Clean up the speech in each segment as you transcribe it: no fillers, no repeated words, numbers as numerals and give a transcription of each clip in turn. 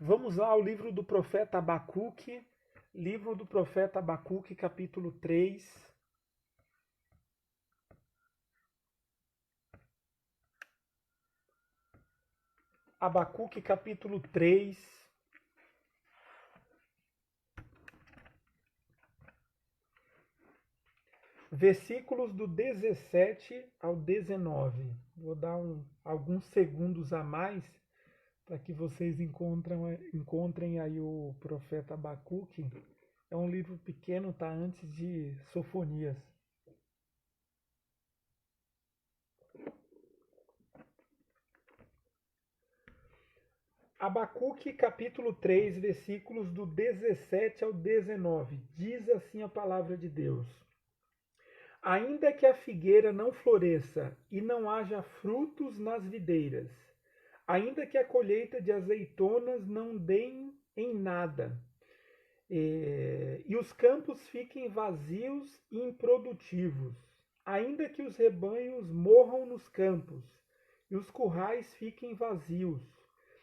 Vamos lá ao livro do profeta Abacuque, capítulo 3. Abacuque, capítulo 3, versículos do 17 ao 19. Vou dar alguns segundos a mais para que vocês encontrem aí o profeta Abacuque. É um livro pequeno, tá? Antes de Sofonias. Abacuque, capítulo 3, versículos do 17 ao 19. Diz assim a palavra de Deus: Ainda que a figueira não floresça e não haja frutos nas videiras, ainda que a colheita de azeitonas não dê em nada, e os campos fiquem vazios e improdutivos, ainda que os rebanhos morram nos campos e os currais fiquem vazios,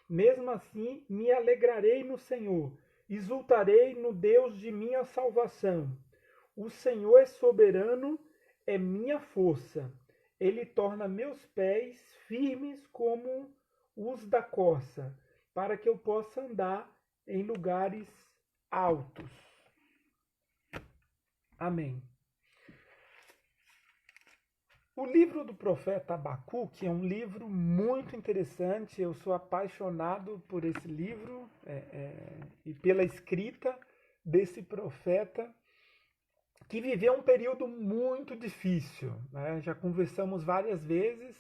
mesmo assim me alegrarei no Senhor, exultarei no Deus de minha salvação. O Senhor é soberano, é minha força. Ele torna meus pés firmes como os da corça, para que eu possa andar em lugares altos. Amém. O livro do profeta Abacuque é um livro muito interessante. Eu sou apaixonado por esse livro e pela escrita desse profeta, que viveu um período muito difícil, né? Já conversamos várias vezes,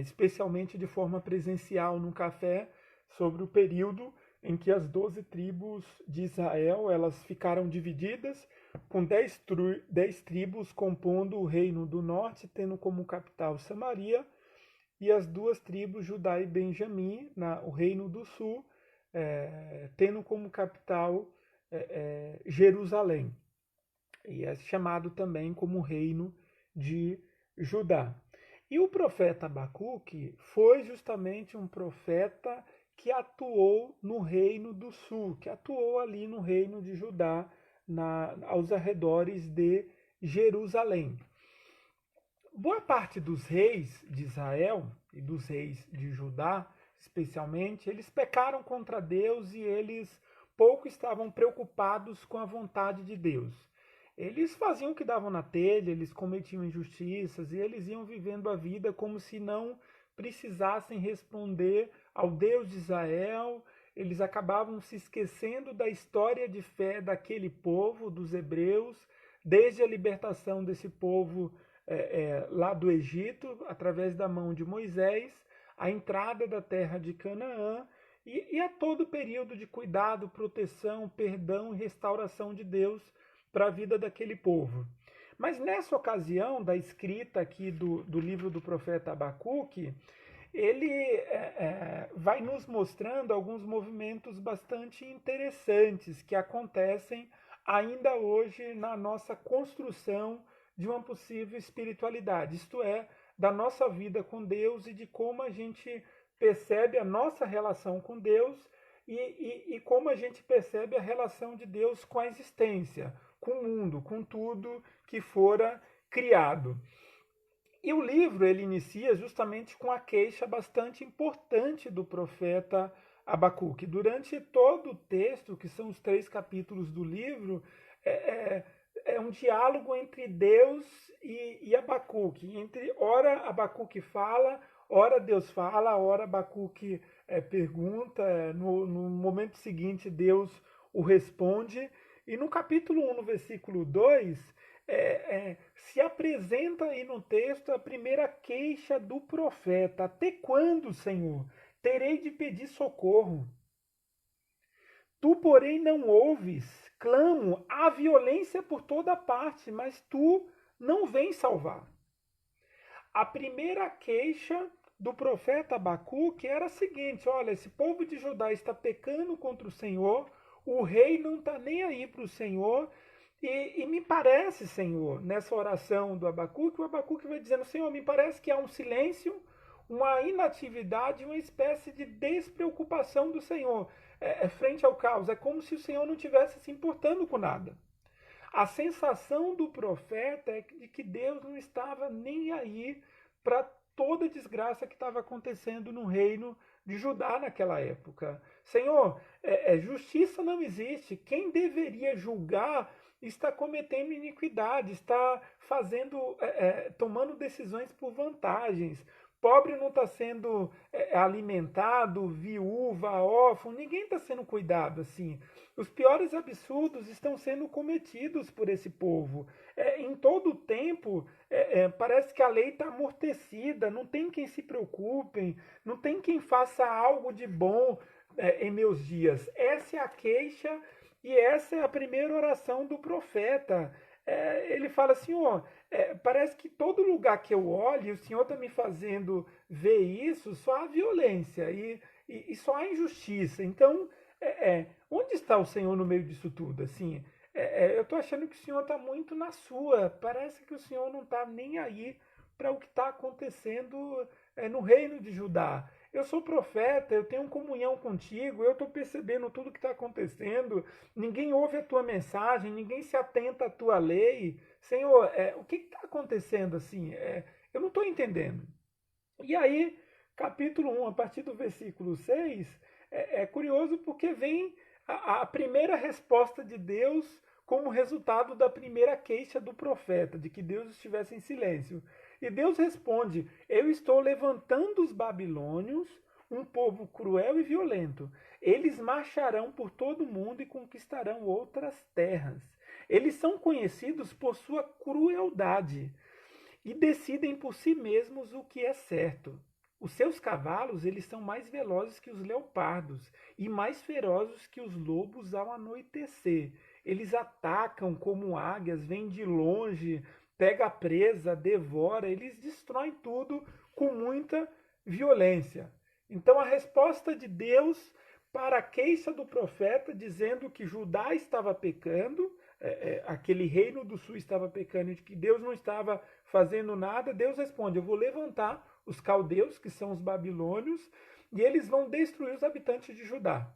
especialmente de forma presencial no café, sobre o período em que as 12 tribos de Israel elas ficaram divididas, com 10 tribos compondo o reino do norte, tendo como capital Samaria, e as duas tribos, Judá e Benjamim, o reino do sul, tendo como capital Jerusalém. E é chamado também como reino de Judá. E o profeta Abacuque foi justamente um profeta que atuou no reino do sul, que atuou ali no reino de Judá, aos arredores de Jerusalém. Boa parte dos reis de Israel e dos reis de Judá, especialmente, eles pecaram contra Deus e eles pouco estavam preocupados com a vontade de Deus. Eles faziam o que davam na telha, eles cometiam injustiças e eles iam vivendo a vida como se não precisassem responder ao Deus de Israel. Eles acabavam se esquecendo da história de fé daquele povo, dos hebreus, desde a libertação desse povo lá do Egito, através da mão de Moisés, a entrada da terra de Canaã e a todo o período de cuidado, proteção, perdão e restauração de Deus para a vida daquele povo. Mas nessa ocasião da escrita aqui do livro do profeta Abacuque, ele vai nos mostrando alguns movimentos bastante interessantes que acontecem ainda hoje na nossa construção de uma possível espiritualidade, isto é, da nossa vida com Deus e de como a gente percebe a nossa relação com Deus e como a gente percebe a relação de Deus com a existência, com o mundo, com tudo que fora criado. E o livro ele inicia justamente com a queixa bastante importante do profeta Abacuque. Durante todo o texto, que são os 3 capítulos do livro, é um diálogo entre Deus e Abacuque. Ora Abacuque fala, ora Deus fala, ora Abacuque pergunta, no momento seguinte Deus o responde. E no capítulo 1, no versículo 2, se apresenta aí no texto a primeira queixa do profeta. Até quando, Senhor, terei de pedir socorro? Tu, porém, não ouves. Clamo, há violência por toda parte, mas tu não vens salvar. A primeira queixa do profeta Abacuque era a seguinte: olha, esse povo de Judá está pecando contra o Senhor, o rei não está nem aí para o Senhor, e me parece, Senhor, nessa oração do Abacuque, o Abacuque vai dizendo: Senhor, me parece que há um silêncio, uma inatividade, uma espécie de despreocupação do Senhor. frente ao caos. É como se o Senhor não estivesse se importando com nada. A sensação do profeta é de que Deus não estava nem aí para toda a desgraça que estava acontecendo no reino de Judá naquela época. Senhor, justiça não existe. Quem deveria julgar está cometendo iniquidade, está tomando decisões por vantagens. Pobre não está sendo alimentado, viúva, órfão, ninguém está sendo cuidado assim. Os piores absurdos estão sendo cometidos por esse povo. Em todo o tempo, parece que a lei está amortecida, não tem quem se preocupe, não tem quem faça algo de bom em meus dias. Essa é a queixa e essa é a primeira oração do profeta. Ele fala assim, parece que todo lugar que eu olho, o Senhor está me fazendo ver isso, só há violência e só há injustiça. Então, onde está o Senhor no meio disso tudo? Assim, eu estou achando que o Senhor está muito na sua. Parece que o Senhor não está nem aí para o que está acontecendo no reino de Judá. Eu sou profeta, eu tenho comunhão contigo, eu estou percebendo tudo que está acontecendo, ninguém ouve a tua mensagem, ninguém se atenta à tua lei. Senhor, o que está acontecendo assim? Eu não estou entendendo. E aí, capítulo 1, a partir do versículo 6, é curioso porque vem a primeira resposta de Deus como resultado da primeira queixa do profeta, de que Deus estivesse em silêncio. E Deus responde: eu estou levantando os babilônios, um povo cruel e violento. Eles marcharão por todo o mundo e conquistarão outras terras. Eles são conhecidos por sua crueldade e decidem por si mesmos o que é certo. Os seus cavalos, eles são mais velozes que os leopardos e mais ferozes que os lobos ao anoitecer. Eles atacam como águias, vêm de longe, pega a presa, devora, eles destroem tudo com muita violência. Então a resposta de Deus para a queixa do profeta, dizendo que Judá estava pecando, aquele reino do sul estava pecando, de que Deus não estava fazendo nada, Deus responde: eu vou levantar os caldeus, que são os babilônios, e eles vão destruir os habitantes de Judá.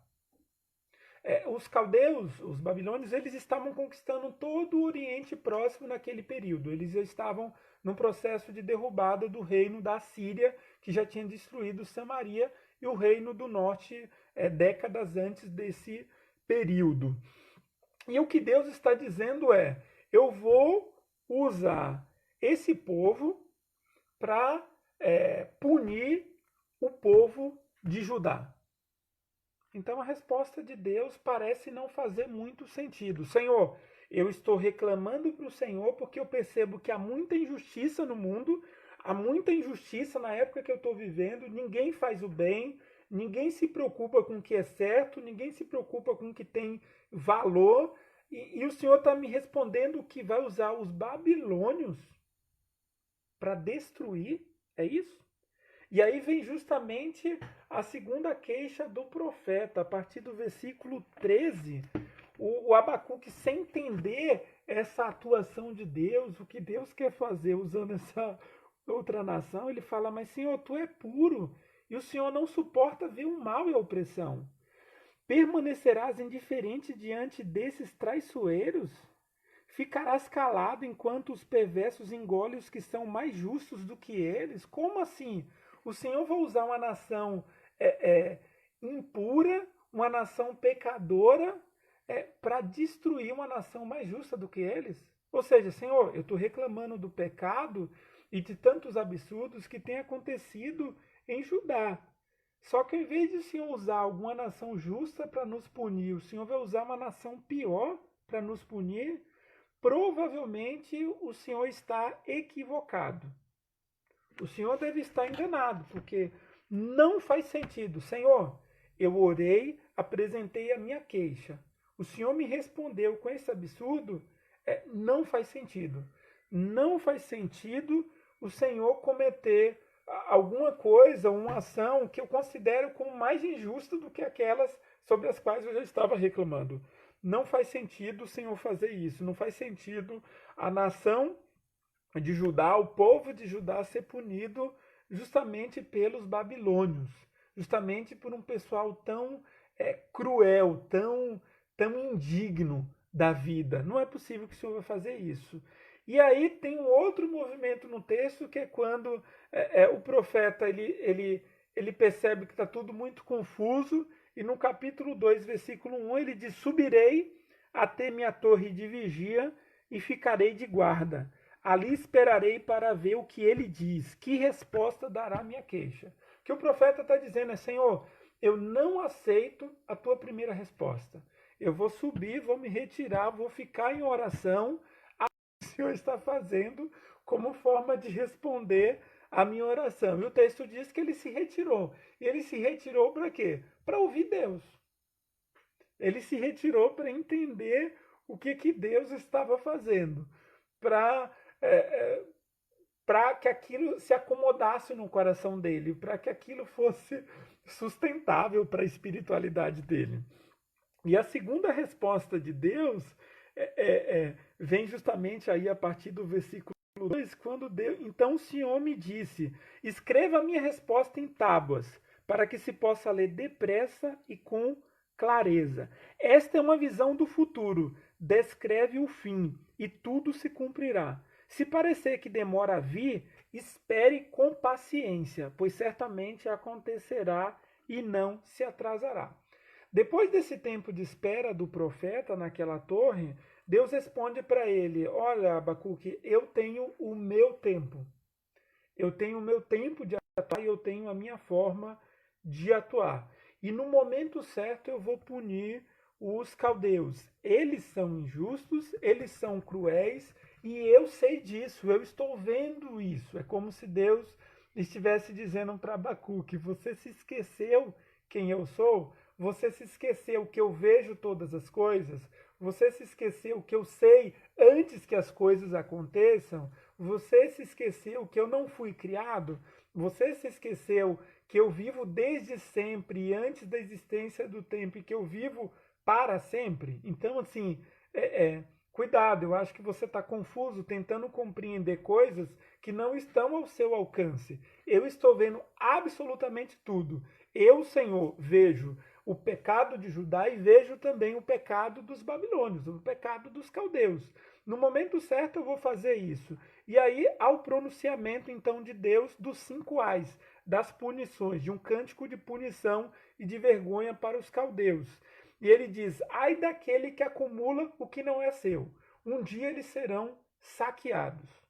Os caldeus, os babilônios, eles estavam conquistando todo o Oriente Próximo naquele período. Eles já estavam num processo de derrubada do reino da Síria, que já tinha destruído Samaria, e o reino do norte décadas antes desse período. E o que Deus está dizendo é: eu vou usar esse povo para punir o povo de Judá. Então a resposta de Deus parece não fazer muito sentido. Senhor, eu estou reclamando para o Senhor porque eu percebo que há muita injustiça no mundo, há muita injustiça na época que eu estou vivendo, ninguém faz o bem, ninguém se preocupa com o que é certo, ninguém se preocupa com o que tem valor, e o Senhor está me respondendo que vai usar os babilônios para destruir, é isso? E aí vem justamente a segunda queixa do profeta, a partir do versículo 13, o Abacuque, sem entender essa atuação de Deus, o que Deus quer fazer usando essa outra nação, ele fala: mas Senhor, tu é puro, e o Senhor não suporta ver o mal e a opressão. Permanecerás indiferente diante desses traiçoeiros? Ficarás calado enquanto os perversos engolem os que são mais justos do que eles? Como assim? O Senhor vai usar uma nação impura, uma nação pecadora, para destruir uma nação mais justa do que eles? Ou seja, Senhor, eu estou reclamando do pecado e de tantos absurdos que têm acontecido em Judá. Só que ao invés de o Senhor usar alguma nação justa para nos punir, o Senhor vai usar uma nação pior para nos punir? Provavelmente o Senhor está equivocado. O Senhor deve estar enganado, porque não faz sentido. Senhor, eu orei, apresentei a minha queixa. O Senhor me respondeu com esse absurdo? Não faz sentido. Não faz sentido o Senhor cometer alguma coisa, uma ação que eu considero como mais injusta do que aquelas sobre as quais eu já estava reclamando. Não faz sentido o Senhor fazer isso. Não faz sentido a nação de Judá, o povo de Judá, ser punido justamente pelos babilônios, justamente por um pessoal tão cruel, tão indigno da vida. Não é possível que o Senhor vai fazer isso. E aí tem um outro movimento no texto, que é quando o profeta ele percebe que está tudo muito confuso, e no capítulo 2, versículo 1, ele diz: subirei até minha torre de vigia e ficarei de guarda. Ali esperarei para ver o que ele diz, que resposta dará a minha queixa. O que o profeta está dizendo é: Senhor, eu não aceito a tua primeira resposta. Eu vou subir, vou me retirar, vou ficar em oração. O Senhor está fazendo como forma de responder a minha oração. E o texto diz que ele se retirou. E ele se retirou para quê? Para ouvir Deus. Ele se retirou para entender o que Deus estava fazendo, para que aquilo se acomodasse no coração dele, para que aquilo fosse sustentável para a espiritualidade dele. E a segunda resposta de Deus vem justamente aí a partir do versículo 2, quando Deus, então o Senhor me disse: escreva a minha resposta em tábuas, para que se possa ler depressa e com clareza. Esta é uma visão do futuro, descreve o fim, e tudo se cumprirá. Se parecer que demora a vir, espere com paciência, pois certamente acontecerá e não se atrasará. Depois desse tempo de espera do profeta naquela torre, Deus responde para ele: olha, Abacuque, eu tenho o meu tempo. Eu tenho o meu tempo de atuar e eu tenho a minha forma de atuar. E no momento certo eu vou punir os caldeus. Eles são injustos, eles são cruéis, e eu sei disso, eu estou vendo isso. É como se Deus estivesse dizendo para Abacuque: você se esqueceu quem eu sou? Você se esqueceu que eu vejo todas as coisas? Você se esqueceu que eu sei antes que as coisas aconteçam? Você se esqueceu que eu não fui criado? Você se esqueceu que eu vivo desde sempre e antes da existência do tempo, e que eu vivo para sempre? Então, assim, cuidado, eu acho que você está confuso tentando compreender coisas que não estão ao seu alcance. Eu estou vendo absolutamente tudo. Eu, Senhor, vejo o pecado de Judá e vejo também o pecado dos babilônios, o pecado dos caldeus. No momento certo eu vou fazer isso. E aí, ao pronunciamento então de Deus dos 5 ais, das punições, de um cântico de punição e de vergonha para os caldeus. E ele diz: ai daquele que acumula o que não é seu. Um dia eles serão saqueados.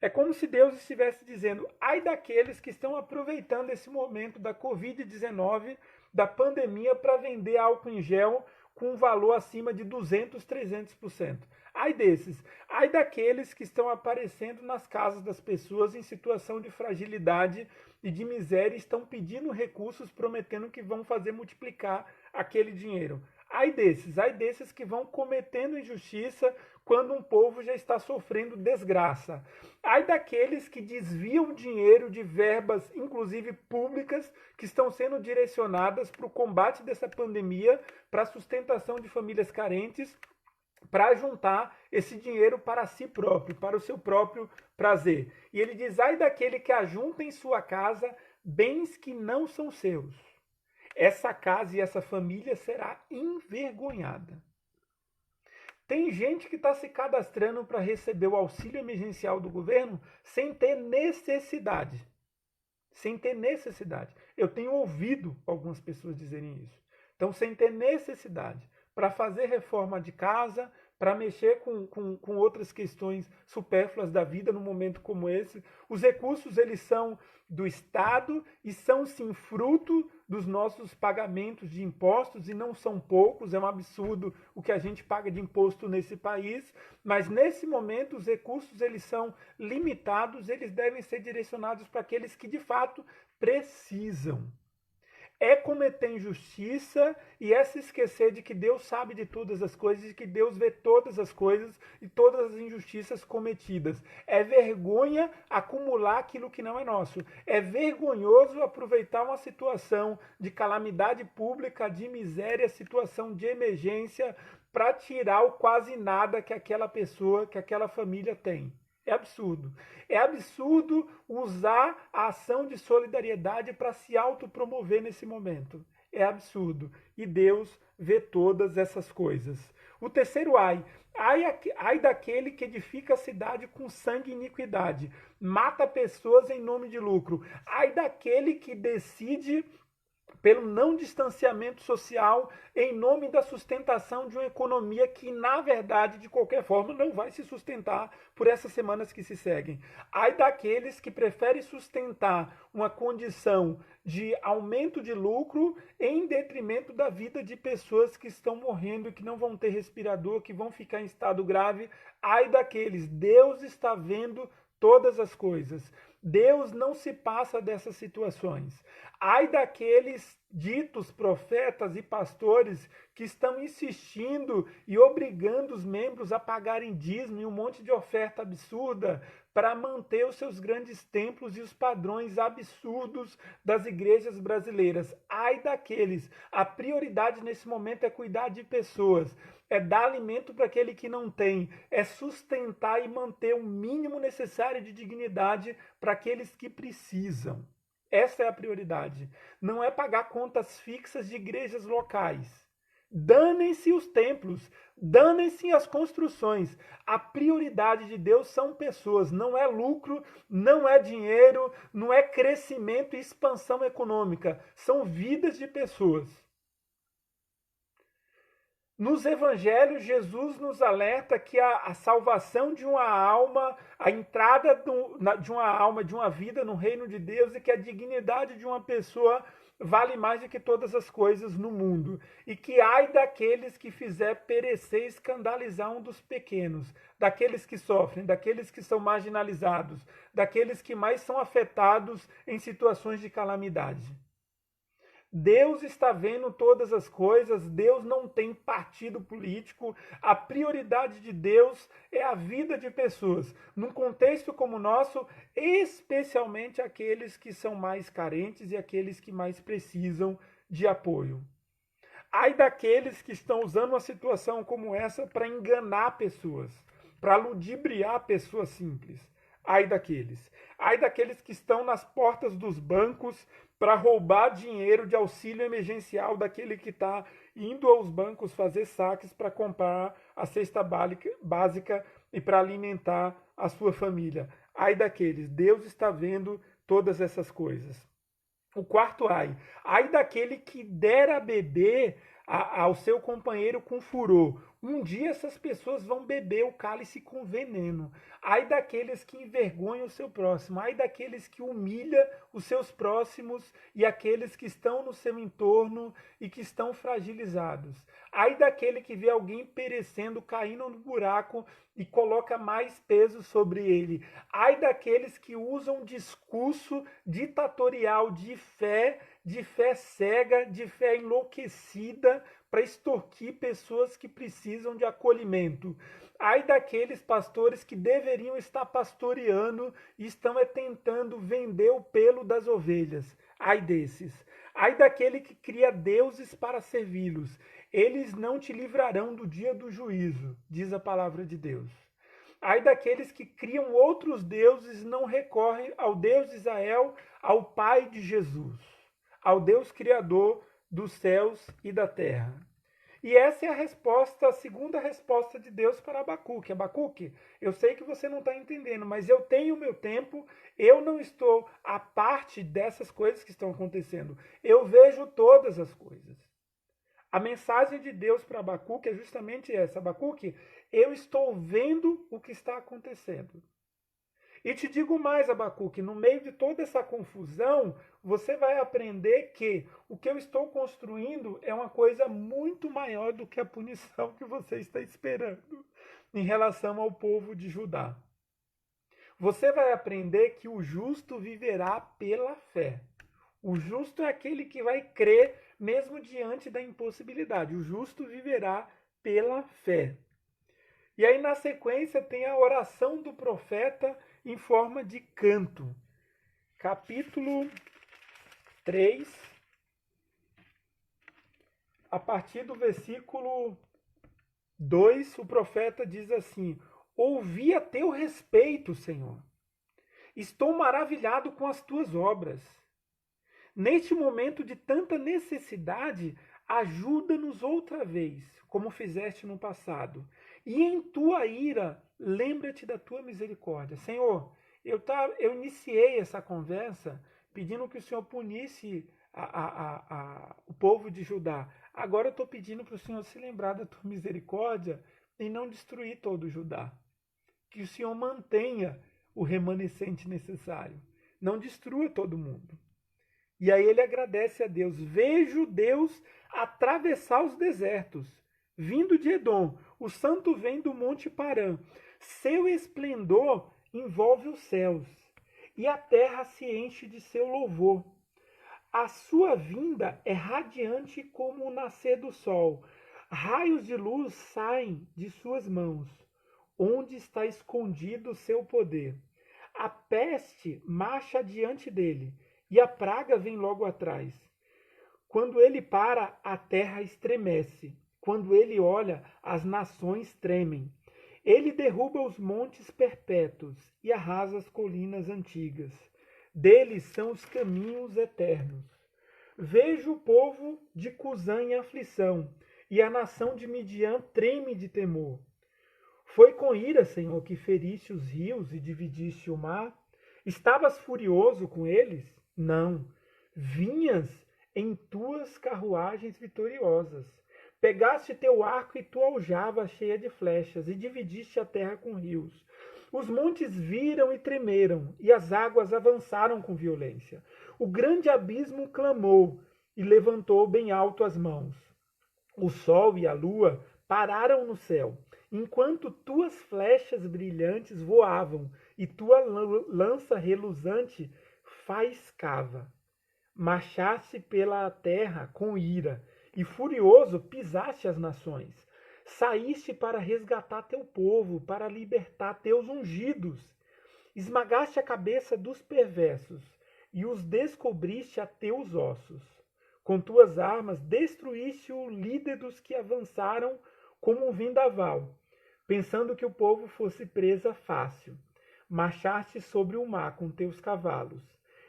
É como se Deus estivesse dizendo: ai daqueles que estão aproveitando esse momento da Covid-19, da pandemia, para vender álcool em gel com um valor acima de 200, 300%. Ai desses. Ai daqueles que estão aparecendo nas casas das pessoas em situação de fragilidade e de miséria, estão pedindo recursos, prometendo que vão fazer multiplicar aquele dinheiro. Ai desses que vão cometendo injustiça quando um povo já está sofrendo desgraça. Ai daqueles que desviam dinheiro de verbas, inclusive públicas, que estão sendo direcionadas para o combate dessa pandemia, para a sustentação de famílias carentes, para juntar esse dinheiro para si próprio, para o seu próprio prazer. E ele diz: ai daquele que ajunta em sua casa bens que não são seus. Essa casa e essa família será envergonhada. Tem gente que está se cadastrando para receber o auxílio emergencial do governo sem ter necessidade. Sem ter necessidade. Eu tenho ouvido algumas pessoas dizerem isso. Então, sem ter necessidade, para fazer reforma de casa, para mexer com outras questões supérfluas da vida num momento como esse. Os recursos, eles são do Estado e são, sim, fruto dos nossos pagamentos de impostos, e não são poucos. É um absurdo o que a gente paga de imposto nesse país, mas nesse momento os recursos, eles são limitados, eles devem ser direcionados para aqueles que de fato precisam. É cometer injustiça e é se esquecer de que Deus sabe de todas as coisas, de que Deus vê todas as coisas e todas as injustiças cometidas. É vergonha acumular aquilo que não é nosso. É vergonhoso aproveitar uma situação de calamidade pública, de miséria, situação de emergência, para tirar o quase nada que aquela pessoa, que aquela família tem. É absurdo. É absurdo usar a ação de solidariedade para se autopromover nesse momento. é absurdo. E Deus vê todas essas coisas. O terceiro ai daquele que edifica a cidade com sangue e iniquidade, mata pessoas em nome de lucro. Ai daquele que decide pelo não distanciamento social em nome da sustentação de uma economia que, na verdade, de qualquer forma, não vai se sustentar por essas semanas que se seguem. Ai daqueles que preferem sustentar uma condição de aumento de lucro em detrimento da vida de pessoas que estão morrendo e que não vão ter respirador, que vão ficar em estado grave. Ai daqueles, Deus está vendo todas as coisas. Deus não se passa dessas situações. Ai daqueles ditos profetas e pastores que estão insistindo e obrigando os membros a pagarem dízimo e um monte de oferta absurda para manter os seus grandes templos e os padrões absurdos das igrejas brasileiras. Ai daqueles, a prioridade nesse momento é cuidar de pessoas, é dar alimento para aquele que não tem, é sustentar e manter o mínimo necessário de dignidade para aqueles que precisam. Essa é a prioridade. Não é pagar contas fixas de igrejas locais. Danem-se os templos, danem-se as construções. A prioridade de Deus são pessoas, não é lucro, não é dinheiro, não é crescimento e expansão econômica. São vidas de pessoas. Nos evangelhos, Jesus nos alerta que a salvação de uma alma, a entrada de uma alma, de uma vida no reino de Deus, e que a dignidade de uma pessoa vale mais do que todas as coisas no mundo. E que ai daqueles que fizer perecer e escandalizar um dos pequenos, daqueles que sofrem, daqueles que são marginalizados, daqueles que mais são afetados em situações de calamidade. Deus está vendo todas as coisas, Deus não tem partido político, a prioridade de Deus é a vida de pessoas. Num contexto como o nosso, especialmente aqueles que são mais carentes e aqueles que mais precisam de apoio. Ai daqueles que estão usando uma situação como essa para enganar pessoas, para ludibriar pessoas simples. Ai daqueles que estão nas portas dos bancos para roubar dinheiro de auxílio emergencial daquele que está indo aos bancos fazer saques para comprar a cesta básica e para alimentar a sua família. Ai daqueles, Deus está vendo todas essas coisas. O quarto ai daquele que dera a beber ao seu companheiro com furor. Um dia essas pessoas vão beber o cálice com veneno. Ai daqueles que envergonham o seu próximo. Ai daqueles que humilham os seus próximos e aqueles que estão no seu entorno e que estão fragilizados. Ai daquele que vê alguém perecendo, caindo no buraco e coloca mais peso sobre ele. Ai daqueles que usam discurso ditatorial de fé cega, de fé enlouquecida, para extorquir pessoas que precisam de acolhimento. Ai daqueles pastores que deveriam estar pastoreando e estão tentando vender o pelo das ovelhas. Ai desses. Ai daquele que cria deuses para servi-los. Eles não te livrarão do dia do juízo, diz a palavra de Deus. Ai daqueles que criam outros deuses e não recorrem ao Deus de Israel, ao Pai de Jesus, ao Deus Criador dos céus e da terra. E essa é a resposta, a segunda resposta de Deus para Abacuque. Abacuque, eu sei que você não está entendendo, mas eu tenho o meu tempo, eu não estou à parte dessas coisas que estão acontecendo. Eu vejo todas as coisas. A mensagem de Deus para Abacuque é justamente essa. Abacuque, eu estou vendo o que está acontecendo. E te digo mais, Abacuque, no meio de toda essa confusão, você vai aprender que o que eu estou construindo é uma coisa muito maior do que a punição que você está esperando em relação ao povo de Judá. Você vai aprender que o justo viverá pela fé. O justo é aquele que vai crer mesmo diante da impossibilidade. O justo viverá pela fé. E aí, na sequência, tem a oração do profeta em forma de canto. Capítulo 3, a partir do versículo 2, o profeta diz assim: ouvi a teu respeito, Senhor. Estou maravilhado com as tuas obras. Neste momento de tanta necessidade, ajuda-nos outra vez, como fizeste no passado. E em tua ira, lembra-te da tua misericórdia. Senhor, eu iniciei essa conversa pedindo que o Senhor punisse o povo de Judá. Agora eu estou pedindo para o Senhor se lembrar da tua misericórdia e não destruir todo Judá. Que o Senhor mantenha o remanescente necessário. Não destrua todo mundo. E aí ele agradece a Deus. Vejo Deus atravessar os desertos, vindo de Edom. O santo vem do monte Parã. Seu esplendor envolve os céus, e a terra se enche de seu louvor. A sua vinda é radiante como o nascer do sol. Raios de luz saem de suas mãos. Onde está escondido o seu poder? A peste marcha diante dele, e a praga vem logo atrás. Quando ele para, a terra estremece. Quando ele olha, as nações tremem. Ele derruba os montes perpétuos e arrasa as colinas antigas. Deles são os caminhos eternos. Vejo o povo de Cusã em aflição, e a nação de Midian treme de temor. Foi com ira, Senhor, que feriste os rios e dividiste o mar? Estavas furioso com eles? Não. Vinhas em tuas carruagens vitoriosas. Pegaste teu arco e tua aljava cheia de flechas, e dividiste a terra com rios. Os montes viram e tremeram, e as águas avançaram com violência. O grande abismo clamou e levantou bem alto as mãos. O sol e a lua pararam no céu, enquanto tuas flechas brilhantes voavam e tua lança reluzante faiscava. Marchaste pela terra com ira, e furioso pisaste as nações. Saíste para resgatar teu povo, para libertar teus ungidos. Esmagaste a cabeça dos perversos, e os descobriste a teus ossos. Com tuas armas destruíste o líder dos que avançaram como um vendaval, pensando que o povo fosse presa fácil. Marchaste sobre o mar com teus cavalos,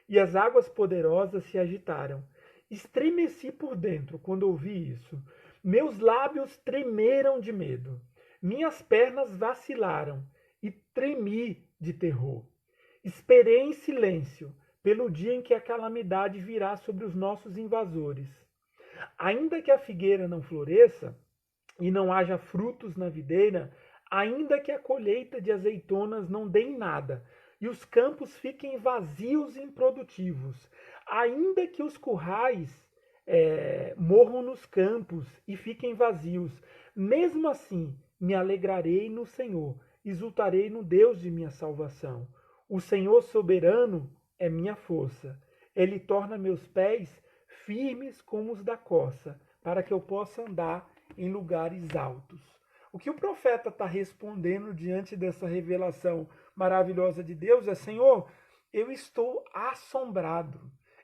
e as águas poderosas se agitaram. Estremeci por dentro quando ouvi isso. Meus lábios tremeram de medo. Minhas pernas vacilaram e tremi de terror. Esperei em silêncio pelo dia em que a calamidade virá sobre os nossos invasores. Ainda que a figueira não floresça e não haja frutos na videira, ainda que a colheita de azeitonas não dê em nada, e os campos fiquem vazios e improdutivos, ainda que os currais morram nos campos e fiquem vazios, mesmo assim me alegrarei no Senhor, exultarei no Deus de minha salvação. O Senhor soberano é minha força. Ele torna meus pés firmes como os da corça, para que eu possa andar em lugares altos. O que o profeta está respondendo diante dessa revelação maravilhosa de Deus é: Senhor, eu estou assombrado.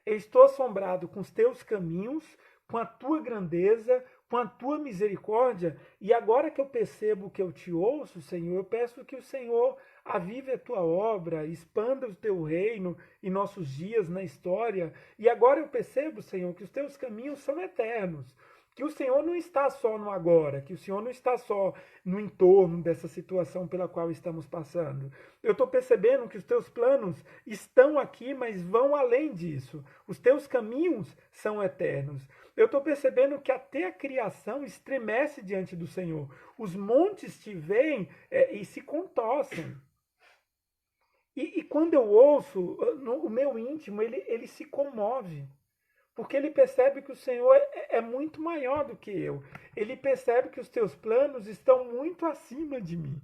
Eu estou assombrado com os teus caminhos, com a tua grandeza, com a tua misericórdia. E agora que eu percebo que eu te ouço, Senhor, eu peço que o Senhor avive a tua obra, expanda o teu reino em nossos dias, na história. E agora eu percebo, Senhor, que os teus caminhos são eternos. Que o Senhor não está só no agora, que o Senhor não está só no entorno dessa situação pela qual estamos passando. Eu estou percebendo que os teus planos estão aqui, mas vão além disso. Os teus caminhos são eternos. Eu estou percebendo que até a criação estremece diante do Senhor. Os montes te veem e se contorcem. E quando eu ouço, o meu íntimo, ele se comove. Porque ele percebe que o Senhor é muito maior do que eu. Ele percebe que os teus planos estão muito acima de mim.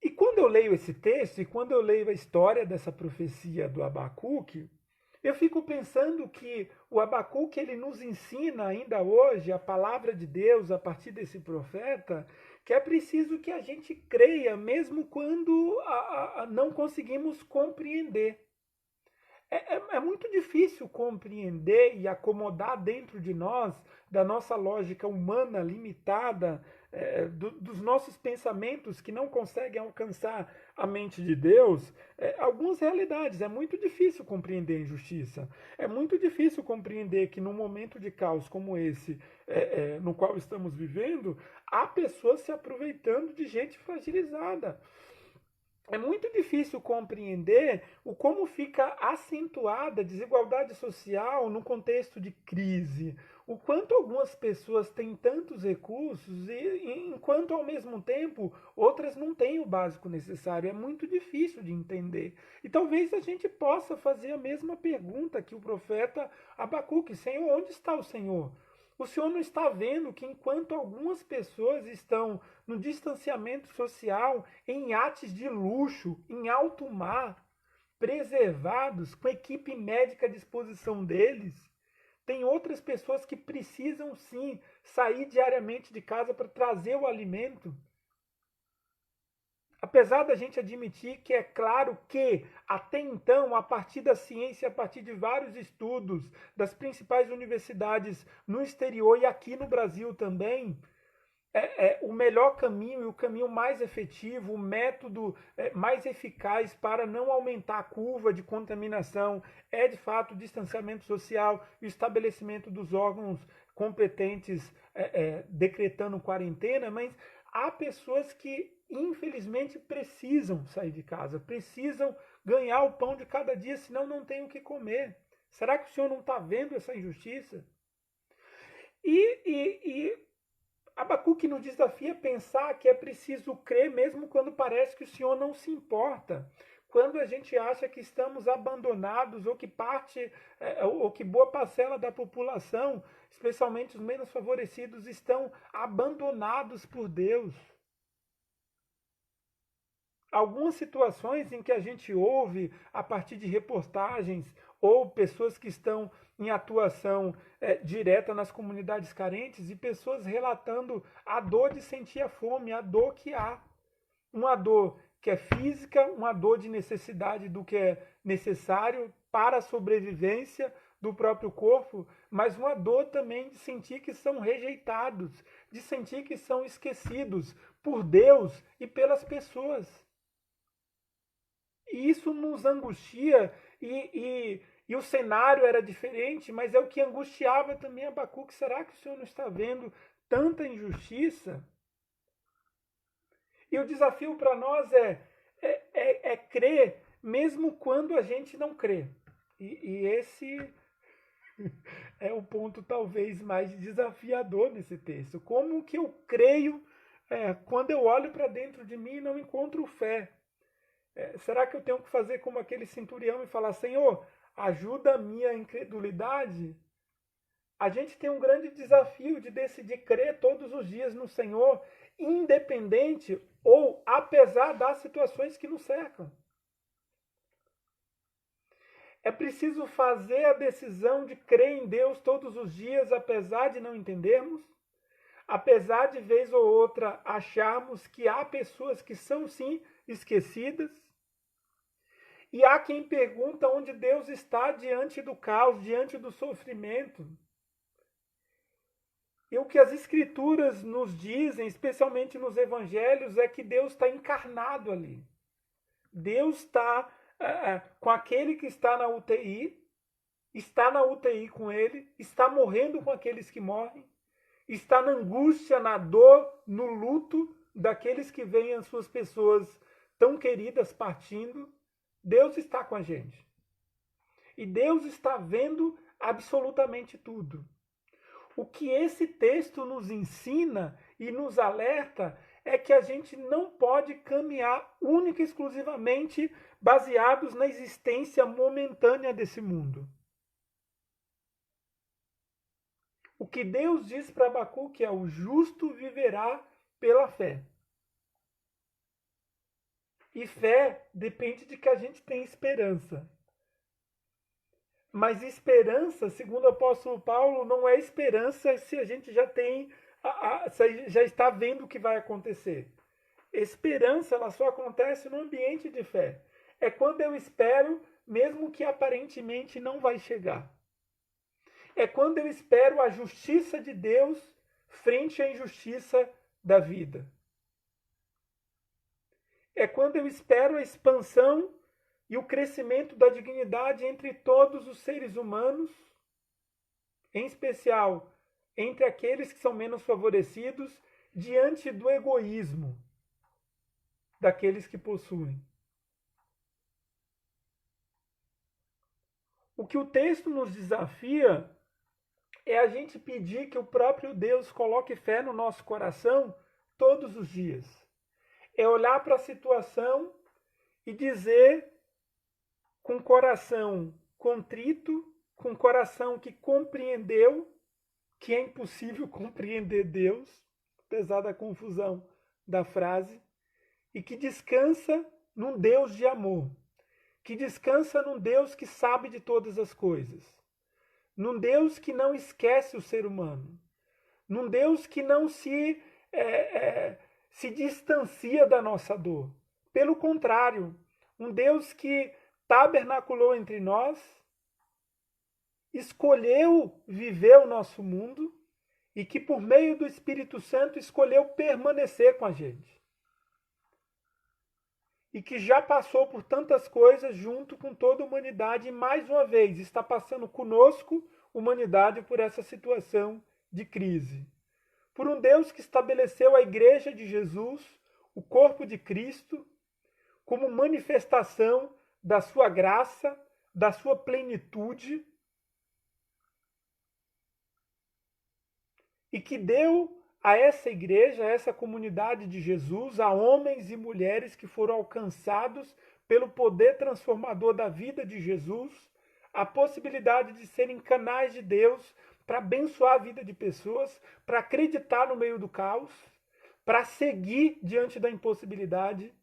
E quando eu leio esse texto, e quando eu leio a história dessa profecia do Abacuque, eu fico pensando que o Abacuque ele nos ensina ainda hoje, a palavra de Deus, a partir desse profeta, que é preciso que a gente creia, mesmo quando não conseguimos compreender. É muito difícil compreender e acomodar dentro de nós, da nossa lógica humana limitada, dos nossos pensamentos que não conseguem alcançar a mente de Deus, algumas realidades. É muito difícil compreender a injustiça. É muito difícil compreender que num momento de caos como esse, no qual estamos vivendo, há pessoas se aproveitando de gente fragilizada. É muito difícil compreender o como fica acentuada a desigualdade social no contexto de crise, o quanto algumas pessoas têm tantos recursos enquanto ao mesmo tempo outras não têm o básico necessário. É muito difícil de entender. E talvez a gente possa fazer a mesma pergunta que o profeta Abacuque: Senhor, onde está o Senhor? O senhor não está vendo que enquanto algumas pessoas estão no distanciamento social, em iates de luxo, em alto mar, preservados, com equipe médica à disposição deles, tem outras pessoas que precisam sim sair diariamente de casa para trazer o alimento? Apesar da gente admitir que é claro que, até então, a partir da ciência, a partir de vários estudos das principais universidades no exterior e aqui no Brasil também, o melhor caminho e o caminho mais efetivo, o método mais eficaz para não aumentar a curva de contaminação é, de fato, o distanciamento social e o estabelecimento dos órgãos competentes decretando quarentena, mas há pessoas que, infelizmente, precisam sair de casa, precisam ganhar o pão de cada dia, senão não tem o que comer. Será que o senhor não está vendo essa injustiça? E Abacuque nos desafia a pensar que é preciso crer mesmo quando parece que o Senhor não se importa. Quando a gente acha que estamos abandonados ou que ou que boa parcela da população, especialmente os menos favorecidos, estão abandonados por Deus. Algumas situações em que a gente ouve a partir de reportagens ou pessoas que estão em atuação direta nas comunidades carentes e pessoas relatando a dor de sentir a fome, a dor que há. Uma dor que é física, uma dor de necessidade do que é necessário para a sobrevivência do próprio corpo, mas uma dor também de sentir que são rejeitados, de sentir que são esquecidos por Deus e pelas pessoas. E isso nos angustia e o cenário era diferente, mas é o que angustiava também Abacuque. Será que o Senhor não está vendo tanta injustiça? E o desafio para nós é crer mesmo quando a gente não crê. E esse é o ponto talvez mais desafiador nesse texto. Como que eu creio quando eu olho para dentro de mim e não encontro fé? Será que eu tenho que fazer como aquele centurião e falar: Senhor, ajuda a minha incredulidade? A gente tem um grande desafio de decidir crer todos os dias no Senhor, independente ou apesar das situações que nos cercam. É preciso fazer a decisão de crer em Deus todos os dias, apesar de não entendermos, apesar de vez ou outra acharmos que há pessoas que são sim esquecidas. E há quem pergunta onde Deus está diante do caos, diante do sofrimento. E o que as Escrituras nos dizem, especialmente nos Evangelhos, é que Deus está encarnado ali. Deus está com aquele que está na UTI com ele, está morrendo com aqueles que morrem, está na angústia, na dor, no luto daqueles que veem as suas pessoas tão queridas partindo. Deus está com a gente. E Deus está vendo absolutamente tudo. O que esse texto nos ensina e nos alerta é que a gente não pode caminhar única e exclusivamente baseados na existência momentânea desse mundo. O que Deus diz para Abacuque é: o justo viverá pela fé. E fé depende de que a gente tenha esperança. Mas esperança, segundo o apóstolo Paulo, não é esperança se a gente já tem, já está vendo o que vai acontecer. Esperança, ela só acontece no ambiente de fé. É quando eu espero mesmo que aparentemente não vai chegar. É quando eu espero a justiça de Deus frente à injustiça da vida. É quando eu espero a expansão e o crescimento da dignidade entre todos os seres humanos, em especial entre aqueles que são menos favorecidos, diante do egoísmo daqueles que possuem. O que o texto nos desafia é a gente pedir que o próprio Deus coloque fé no nosso coração todos os dias. É olhar para a situação e dizer com coração contrito, com coração que compreendeu que é impossível compreender Deus, apesar da confusão da frase, e que descansa num Deus de amor, que descansa num Deus que sabe de todas as coisas, num Deus que não esquece o ser humano, num Deus que não se distancia da nossa dor. Pelo contrário, um Deus que tabernaculou entre nós, escolheu viver o nosso mundo e que, por meio do Espírito Santo, escolheu permanecer com a gente. E que já passou por tantas coisas junto com toda a humanidade e, mais uma vez, está passando conosco, humanidade, por essa situação de crise. Por um Deus que estabeleceu a Igreja de Jesus, o corpo de Cristo, como manifestação da sua graça, da sua plenitude, e que deu a essa igreja, a essa comunidade de Jesus, a homens e mulheres que foram alcançados pelo poder transformador da vida de Jesus, a possibilidade de serem canais de Deus para abençoar a vida de pessoas, para acreditar no meio do caos, para seguir diante da impossibilidade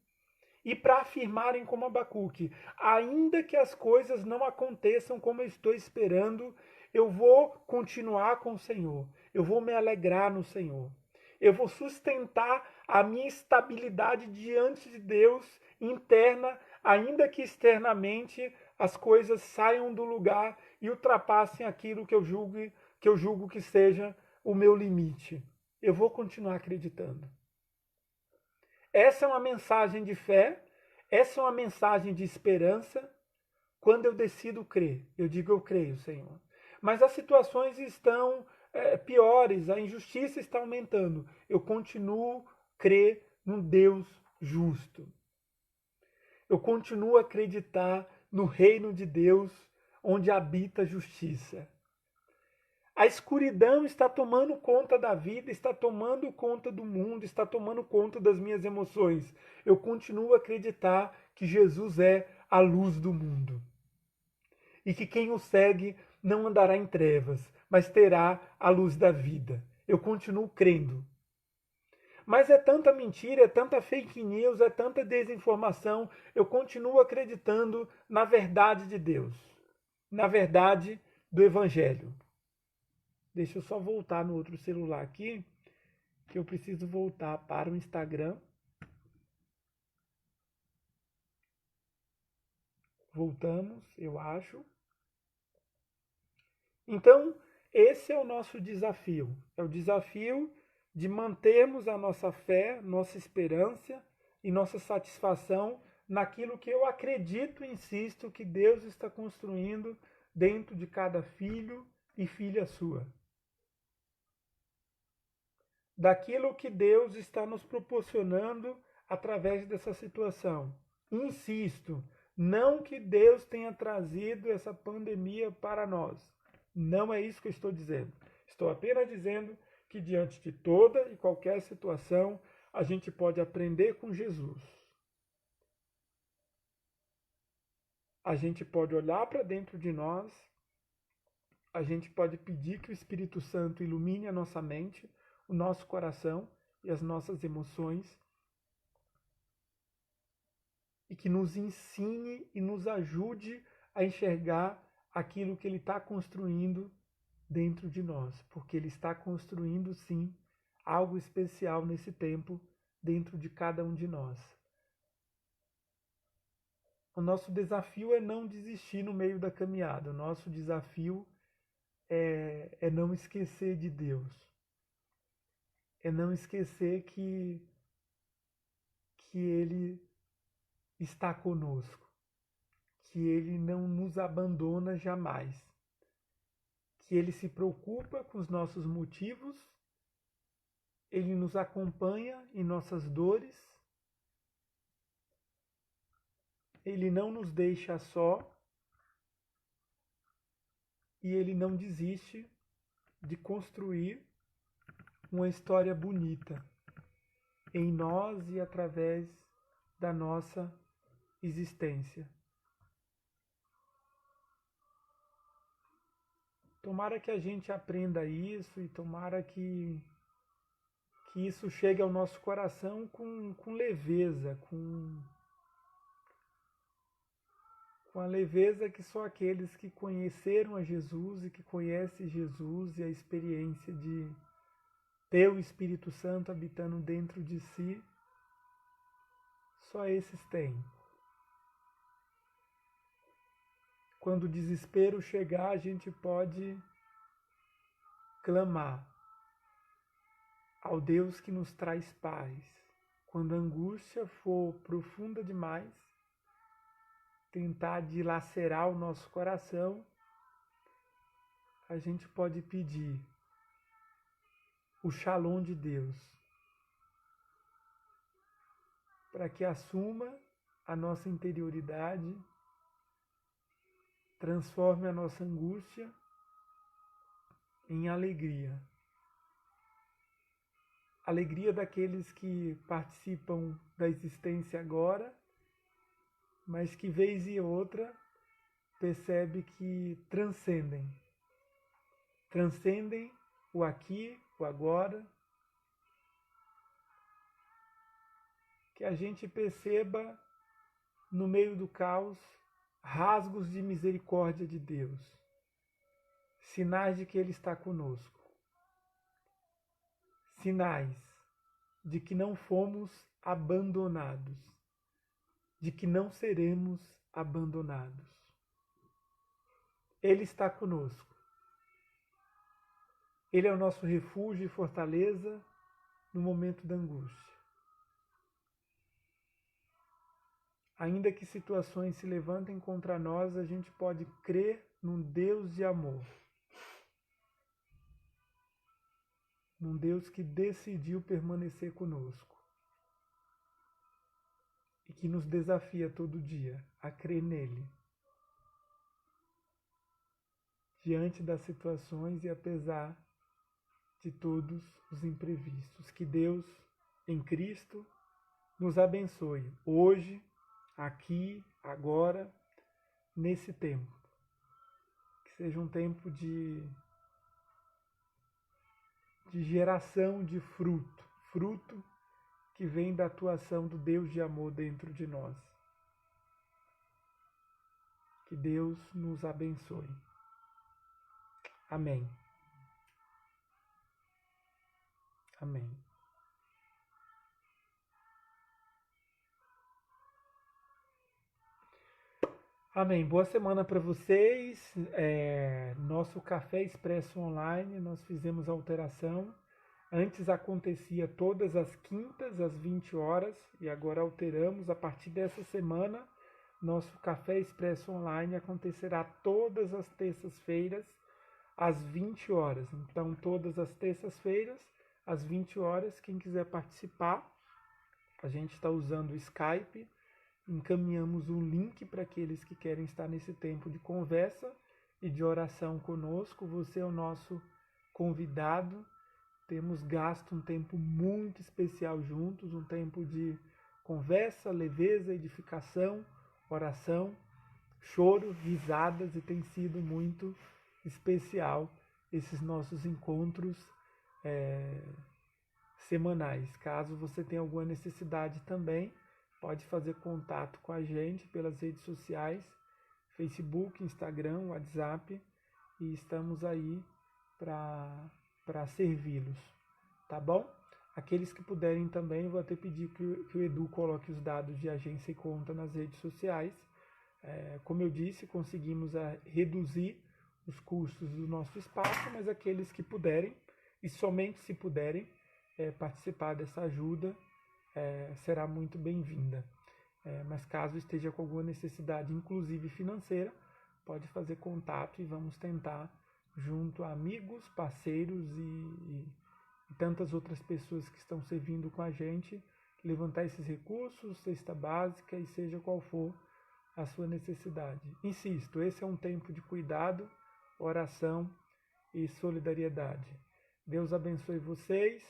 e para afirmarem como Abacuque: ainda que as coisas não aconteçam como eu estou esperando, eu vou continuar com o Senhor. Eu vou me alegrar no Senhor. Eu vou sustentar a minha estabilidade diante de Deus interna, ainda que externamente as coisas saiam do lugar e ultrapassem aquilo que eu julgo que seja o meu limite. Eu vou continuar acreditando. Essa é uma mensagem de fé, essa é uma mensagem de esperança. Quando eu decido crer, eu digo eu creio, Senhor. Mas as situações estão piores, a injustiça está aumentando. Eu continuo a crer num Deus justo. Eu continuo a acreditar no reino de Deus, onde habita a justiça. A escuridão está tomando conta da vida, está tomando conta do mundo, está tomando conta das minhas emoções. Eu continuo a acreditar que Jesus é a luz do mundo. E que quem o segue não andará em trevas, mas terá a luz da vida. Eu continuo crendo. Mas é tanta mentira, é tanta fake news, é tanta desinformação. Eu continuo acreditando na verdade de Deus, na verdade do Evangelho. Deixa eu só voltar no outro celular aqui, que eu preciso voltar para o Instagram. Voltamos, eu acho. Então, esse é o nosso desafio. É o desafio de mantermos a nossa fé, nossa esperança e nossa satisfação naquilo que eu acredito e insisto que Deus está construindo dentro de cada filho e filha sua. Daquilo que Deus está nos proporcionando através dessa situação. Insisto, não que Deus tenha trazido essa pandemia para nós. Não é isso que eu estou dizendo. Estou apenas dizendo que diante de toda e qualquer situação, a gente pode aprender com Jesus. A gente pode olhar para dentro de nós, a gente pode pedir que o Espírito Santo ilumine a nossa mente, o nosso coração e as nossas emoções, e que nos ensine e nos ajude a enxergar aquilo que Ele está construindo dentro de nós, porque Ele está construindo, sim, algo especial nesse tempo dentro de cada um de nós. O nosso desafio é não desistir no meio da caminhada. O nosso desafio é não esquecer de Deus. É não esquecer que Ele está conosco. Que Ele não nos abandona jamais. Que Ele se preocupa com os nossos motivos. Ele nos acompanha em nossas dores. Ele não nos deixa só. E Ele não desiste de construir uma história bonita em nós e através da nossa existência. Tomara que a gente aprenda isso e tomara que isso chegue ao nosso coração com leveza, com a leveza que só aqueles que conheceram a Jesus e que conhecem Jesus e a experiência de ter o Espírito Santo habitando dentro de si, só esses têm. Quando o desespero chegar, a gente pode clamar ao Deus que nos traz paz. Quando a angústia for profunda demais, tentar dilacerar o nosso coração, a gente pode pedir o Shalom de Deus, para que assuma a nossa interioridade, transforme a nossa angústia em alegria. Alegria daqueles que participam da existência agora, mas que vez e outra percebe que transcendem o aqui, o agora, que a gente perceba no meio do caos rasgos de misericórdia de Deus, sinais de que Ele está conosco, sinais de que não fomos abandonados, de que não seremos abandonados. Ele está conosco. Ele é o nosso refúgio e fortaleza no momento da angústia. Ainda que situações se levantem contra nós, a gente pode crer num Deus de amor. Num Deus que decidiu permanecer conosco. E que nos desafia todo dia a crer nele. Diante das situações e apesar de todos os imprevistos. Que Deus, em Cristo, nos abençoe hoje, aqui, agora, nesse tempo. Que seja um tempo de geração de fruto que vem da atuação do Deus de amor dentro de nós. Que Deus nos abençoe. Amém. Amém. Amém. Boa semana para vocês. Nosso Café Expresso Online, nós fizemos alteração. Antes acontecia todas as quintas, às 20 horas, e agora alteramos. A partir dessa semana, nosso Café Expresso Online acontecerá todas as terças-feiras, às 20 horas. Então, todas as terças-feiras, às 20 horas, quem quiser participar, a gente está usando o Skype. Encaminhamos um link para aqueles que querem estar nesse tempo de conversa e de oração conosco. Você é o nosso convidado. Temos gasto um tempo muito especial juntos, um tempo de conversa, leveza, edificação, oração, choro, risadas, e tem sido muito especial esses nossos encontros semanais. Caso você tenha alguma necessidade também, pode fazer contato com a gente pelas redes sociais, Facebook, Instagram, WhatsApp, e estamos aí para servi-los, tá bom? Aqueles que puderem também, vou até pedir que o Edu coloque os dados de agência e conta nas redes sociais, Como eu disse, conseguimos reduzir os custos do nosso espaço, mas aqueles que puderem, e somente se puderem, participar dessa ajuda, será muito bem-vinda. Mas caso esteja com alguma necessidade, inclusive financeira, pode fazer contato e vamos tentar, junto a amigos, parceiros e tantas outras pessoas que estão servindo com a gente, levantar esses recursos, cesta básica e seja qual for a sua necessidade. Insisto, esse é um tempo de cuidado, oração e solidariedade. Deus abençoe vocês.